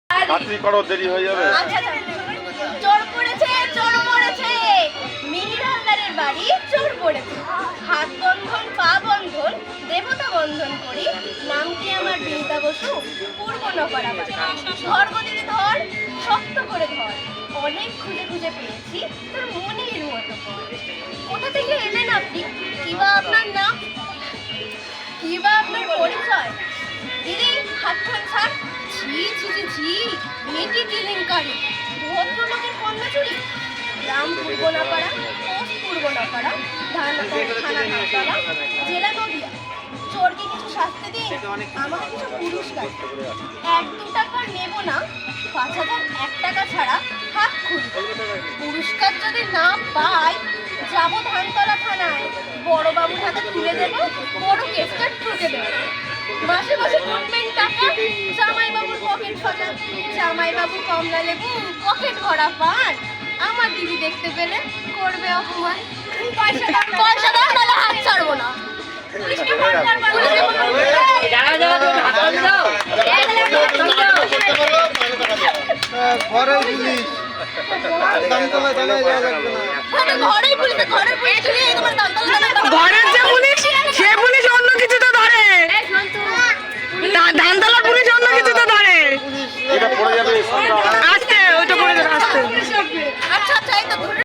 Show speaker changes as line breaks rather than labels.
রাত্রি করো, দেরি হয়ে যাবে।
চোর পড়েছে, চোর পড়েছে, মিহির হালদারের বাড়ি চোর পড়েছে। হাত বন্ধন, পা বন্ধন, দেবতা বন্ধন করি, নাম কি আমার বিনিতা বসু, পূর্ব নপাড়া বাড়ি। ধর গদিতে ধর, শক্ত করে ধর, অনেক খুঁজে খুঁজে পেয়েছি তোর মনির মতো কর। কোথা থেকে এলেন আপনি, কিবা আপনার নাম, কিবা আপনার পরিচয়? দিদি হাতখান ছাড়। ছি ছি ছি ছি, মেয়েটি কেলেঙ্কারি, ভদ্রলোকের কন্যা চুরি। গ্রাম পূর্ব নাপাড়া, পোস্ট পূর্ব নাপাড়া, থানা ধানতলা, জেলা নদিয়া। চোরকে কিছু শাস্তি দিন, আমাকে কিছু পুরস্কার। 1-2 টাকা নেব না, 5,000 1 টাকা ছাড়া হাত খুলি। পুরস্কার যদি না পাই, যাবো ধানতলা থানায়, বড়বাবুর হাতে তুলে দেবো, বড় কেসটা ঠুকে দেবো। মাসে মাসে উঠবেন টাকা, জামাইবাবুর পকেট ফাঁকা, জামাইবাবু কমলা লেবু পকেট ভরা পান, আমার দিদি দেখতে পেলে করবে অপমান। পয়সা দাও, পয়সা দাও, নাহলে হাত ছাড়বো না। পুলিশকে ফোন করবো, পুলিশকে ফোন করবো।
ঘরের পুলিশ দামতলা থানায় যাওয়া লাগবে না।
ঘরেই পুলিশ, ঘরের পুলিশ নিয়ে তোমার দামতলা থানায়।
ঘরের যে পুলিশ, সে পুলিশ অন্য কিছু